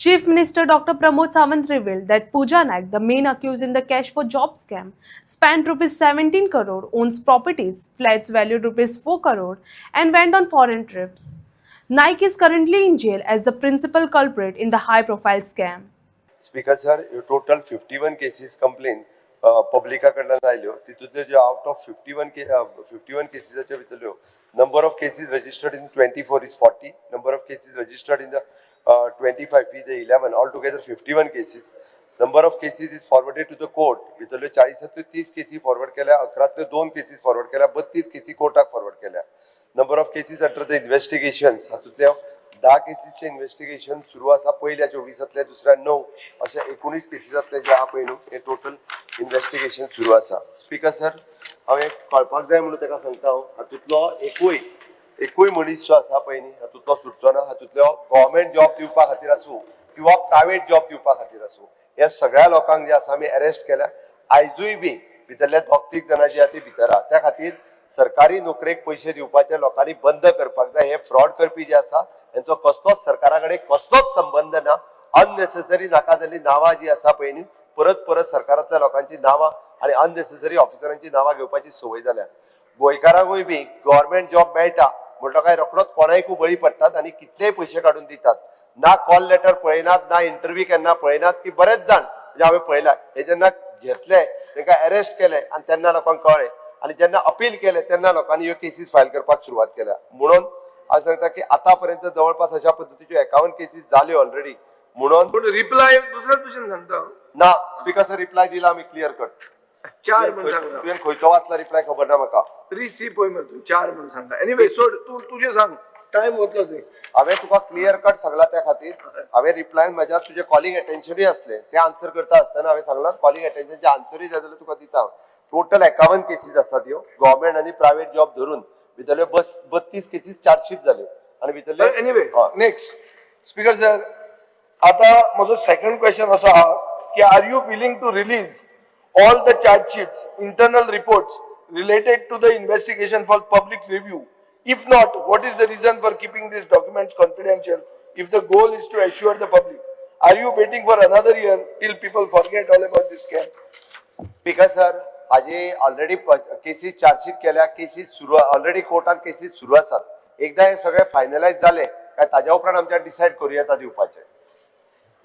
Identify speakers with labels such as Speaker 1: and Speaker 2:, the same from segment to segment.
Speaker 1: Chief Minister Dr. Pramod Sawant revealed that Pooja Naik, the main accused in the cash for job scam, spent rupees 17 crore, owns properties, flats valued rupees 4 crore, and went on foreign trips. Naik is currently in jail as the principal culprit in the high-profile scam.
Speaker 2: Speaker sir total 51 cases complain पब्लिका कडल्यान आयल्यो तितूंतल्यो ज्यो out of 51 केसेसाच्या भितरल्यो number of cases registered in 24 is 40 number of cases registered in the 25 is 11 all together 51 cases number of cases is forwarded to the court भितरल्यो 40 30 केसी forward केल्या 11 2 केसीस फॉरवर्ड केल्या 32 केसी कोर्टाक फॉरवर्ड केल्या number of cases under the investigations हातूंतल्या 10 केसीसचे investigation सुरू आसा पहिल्या 24तल्या दुसऱ्या 9 अशा 19 केसीसातले जे आहा पळय न्हू हे टोटल इन्व्हेस्टिगेशन सुरू आसा स्पीकर सर हांवें कळपाक जाय म्हणून ताका सांगता हांव हातूंतलो एकूय मनीस जो आसा पळय न्ही हातूंतलो सुटचो ना हातूंतलो गव्हर्मेंट जॉब दिवपा खातीर आसूं किंवा प्रायव्हेट जॉब दिवपा खातीर आसूं ह्या सगळ्या लोकांक जे आसा आमी अरेस्ट केल्या आयजूय बी भितरल्या 2-3 जाणां जी आहा ती भितर आहा त्या खातीर सरकारी नोकरेक पैसे दिवपाचे लोकांनी बंद करपाक जाय हे फ्रॉड करपी जे आसा यांचो कसलोच सरकारा कडेन कसलोच संबंध ना अननेसेसरी नाका जाल्ली नांवां जी आसा पळय न्ही परत परत सरकारांतल्या लोकांची नांवां आनी अननेसेसरी ऑफिसरांची नांवां घेवपाची संवय जाल्या गोंयकारांकूय बी गव्हर्मेंट जॉब मेळटा म्हणटो काय रोखडोच कोणायकूय बळी पडटात आनी कितलेय पयशे काडून दितात ना कॉल लेटर पळयनात ना इंटरव्यू केन्ना पळयनात की बरेच जाण म्हणजे हांवें पळयला हे जेन्ना घेतले तांकां अरेस्ट केले आनी तेन्ना लोकांक कळ्ळें आणि जेन्ना अपील केले तेन्ना लोकांनी ह्यो केसीस फायल करपाक सुरवात केल्या म्हणून हांव सांगता की आतापर्यंत जवळपास अशा पद्दतीच्यो 51 केसीस जाल्यो ऑलरेडी म्हणून
Speaker 3: रिप्लाय दुसऱ्याच भशेन सांगता
Speaker 2: ना स्पीकर सर रिप्लाय दिला आमी क्लियर कट
Speaker 3: 4 म्हणून सांगता
Speaker 2: तुवें खंयचो वाचला रिप्लाय खबर ना म्हाका
Speaker 3: रिसीव पळय मरे तूं 4 म्हणून सांगता एनीवे सोड तूं तुजें सांग टाइम वतलो थंय
Speaker 2: हांवें तुका क्लियर कट सांगला त्या खातीर हांवें रिप्लायन म्हज्या तुजें कॉलिंग अटेन्शनूय आसलें तें आन्सर करता आसतना हांवें सांगलां कॉलिंग अटेन्शनचे आन्सरूय जाय जाल्यार तुका दिता टोटल 51 केसीस आसात ह्यो गव्हर्मेंट आनी प्रायव्हेट जॉब धरून भितरल्यो 32 केसीस चार्जशीट जाल्यो आनी भितरले
Speaker 3: एनीवे नेक्स्ट स्पीकर सर आता म्हजो सेकंड क्वेश्चन असो आहा की are you willing to release all the chargesheets internal reports related to the investigation for public review if not what is the reason for keeping this documents confidential if the goal is to assure the public are you waiting for another year till people forget all about this scam
Speaker 2: speaker sir हाजे already cases chargesheet केल्या cases सुरू already कोर्टात cases सुरू आसात एकदा हे सगळे finalise जाले काय ताज्या उपरांत आमच्या डिसायड करूया येता दिवपाचे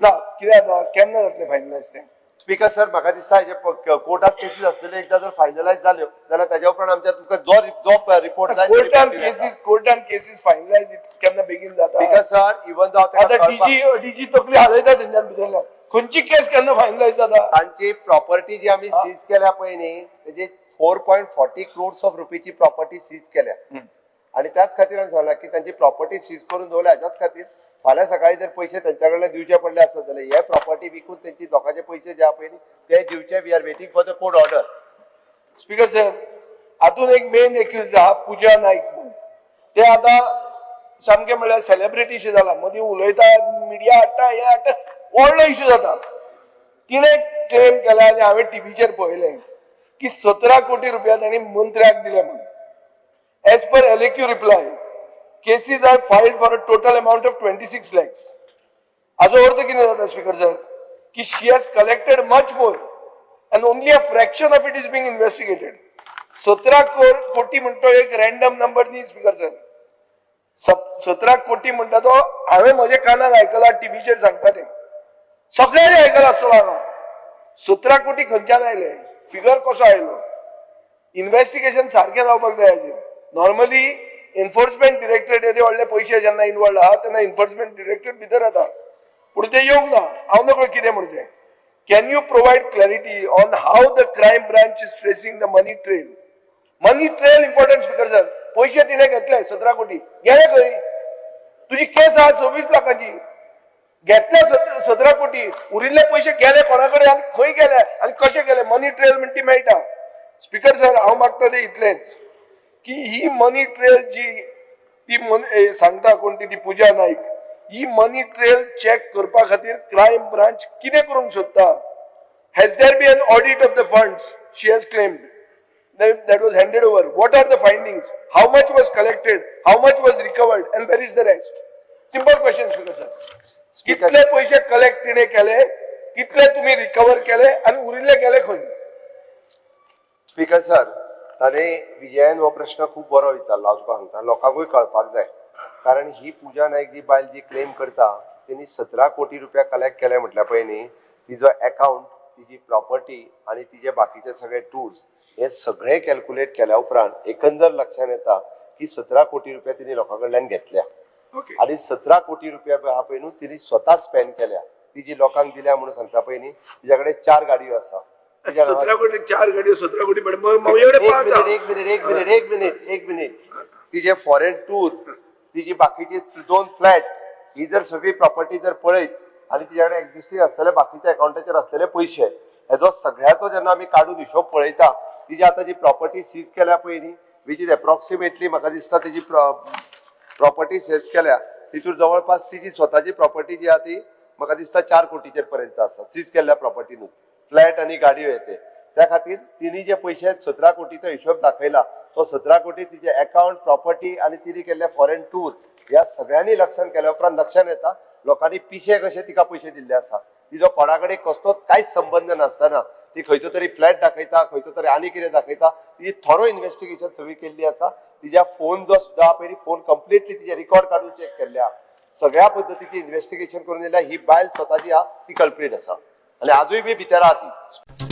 Speaker 3: ना कितें जाता केन्ना जातलें फायनलाइज तें
Speaker 2: स्पीकर सर म्हाका दिसता हेजे कोर्टात केसीस आसलेले एकदा जर फायनलाइज जाल्यो जाल्यार ताज्या उपरांत आमच्या तुमकां जो रिपोर्ट जाय
Speaker 3: कोर्टान केसीस फायनलाइज केन्ना बेगीन जाता
Speaker 2: स्पीकर सर इवन दो
Speaker 3: आता डीजी तकली हालयता तेंच्यान भितरल्यान खंयची केस केन्ना फायनलाइज जाता
Speaker 2: तांची प्रॉपर्टी जी आमी सीज केल्या पळय न्ही तेजी 4.40 crores ऑफ रुपीची प्रॉपर्टी सीज केल्या आणि त्याच खातीर हांवें सांगलां की तांची प्रॉपर्टी सीज करून दवरल्या हेच्याच खातीर फाल्यां सकाळी जर पयशे तेंच्या कडल्यान दिवचे पडले आसत जाल्यार हे प्रॉपर्टी विकून तेंची लोकांचे पयशे जे आहा पळय न्ही ते दिवचे we are waiting for the court order
Speaker 3: speaker sir हातून एक मेन एक्यूज आहा पूजा नाईक ते आता सामके म्हळ्यार सेलिब्रिटी शे जाला मदीं उलयता मिडिया हाडटा हे हाडटा व्हडलो इश्यू जाता तिणे क्लेम केला आनी हांवें टीव्हीचेर पळयलें की 17 कोटी रुपया तांणी मंत्र्याक दिले म्हणून as per LAQ reply cases are filed for a total amount of 26 lakhs हाजो अर्थ कितें जाता स्पीकर सर की she has collected much more and only a fraction of it is being investigated. 17 कोटी म्हणतो एक रॅन्डम नंबर न्ही speaker sir 17 कोटी म्हणटा तो हांवें म्हज्या कानान आयकला टीव्हीचेर सांगता ते सगळ्यांनी आयकला आसतलो हांगा 17 कोटी खंयच्यान आयले फिगर कसो आयलो इन्व्हेस्टिगेशन सारकें जावपाक जाय हाजेर नॉर्मली एन्फोर्समेंट डिरेक्टरेट येदे व्हडले पयशे जेन्ना इनवॉल्ड आहा तेन्ना एन्फोर्समेंट डिरेक्टरेट भितर येता पूण ते येवंक ना हांव नकळो कितें म्हणचें Can you provide clarity on how the crime branch is tracing the money trail? Money trail important speaker sir. पैसे तिने घेतले 17 कोटी गेले खंय तुझी केस आहा 26 लाखाची घेतले 17 कोटी उरिल्ले पैसे गेले कोणाकडे आनी खंय गेले आनी कशे गेले मनी ट्रेल म्हणटी मेळटा स्पीकर सर हांव मागता ते इतलेंच की ही मनी ट्रेल जी ती सांगता कोण ती पूजा नाईक ही मनी ट्रेल चेक करपा खातीर क्राइम ब्रांच कितें करूंक सोदता has their been an audit of the funds she has claimed that was handed over what are the findings how much was collected how much was recovered and where is the rest simple question speaker sir
Speaker 2: speaker
Speaker 3: कितले पैसे collect तिने केले, कितले तुम्ही recover केले आणि उरिल्ले गेले खंय?
Speaker 2: स्पीकर सर, ताणें विजयान हो प्रश्न खूब बरो विचारला. हांव तुका सांगता, लोकांकूय कळपाक जाय. कारण ही पूजा नायक जी बायल जी क्लेम करता तेणी 17 कोटी रुपया कलेक्ट केले म्हटल्या पयलीं तिजो अकाउंट, तिजी प्रॉपर्टी आणि तिजे बाकीचे सगळे टूर्स हे सगळे कॅल्क्युलेट केल्या उपरांत एकंदर लक्षात येता की 17 कोटी रुपया तिने लोकां कडल्यान घेतल्या.
Speaker 3: ओके.
Speaker 2: आणि 17 कोटी रुपया हा पयलू तिने स्वता स्पेंड केल्या. तिजी लोकांक दिल्या म्हणून सांगता पयलीं तिच्या कडेन 4 गाडयो आसा.
Speaker 3: 17 कोटी 4 गाडयो 17 कोटी मग एवढे पाच
Speaker 2: एक मिनिट तिचे फॉरेन टूर, तिची बाकीची 2 फ्लॅट, ही जर सगळी प्रॉपर्टी जर पळयत आणि तिच्याकडे एक्झिस्टिंग असलेले बाकीच्या अकाउंटाचेर असलेले पयशे हेजो सगळ्याचो जेन्ना आमी काडून हिशोब पळयता, तिची आतां जी प्रॉपर्टी सीज केल्या पळय न्ही, विच इज एप्रॉक्सिमेटली म्हाका दिसता तिची प्रॉपर्टी सेज केल्या तितून जवळपास तिची स्वताची प्रॉपर्टी जी आहा ती म्हाका दिसता 4 कोटीचेर पर्यंत आसा सीज केल्ल्या प्रॉपर्टीनूच, फ्लॅट आणि गाडयो येते. त्या खातीर तिने जे पैसे 17 कोटीचो हिशोब दाखयला तो 17 कोटी तिचे अकाउंट, प्रॉपर्टी आणि तिने केल्ले फॉरेन टूर ह्या सगळ्यांनी लक्षात केल्या उपरांत लक्षात येता लोकांनी पिशे कशे तिका पयशे दिल्ले आसा. तिजो कोणाकडे कसलोच कांयच संबंध नासतना ती खंयचो तरी फ्लॅट दाखयता, खंयचो तरी आनी कितें दाखयता. तिची थॉरो इन्व्हेस्टिगेशन सगळी केल्ली आसा. तिच्या फोन जो सुद्धा पयलीं फोन कंप्लिटली तिचे रिकॉर्ड काढून चेक केल्ल्या. सगळ्या पद्दतीची इन्व्हेस्टिगेशन करून येयल्या. ही बायल स्वताची आहा ती कल्प्रीट आसा आणि आजूय बी भितर आहा ती.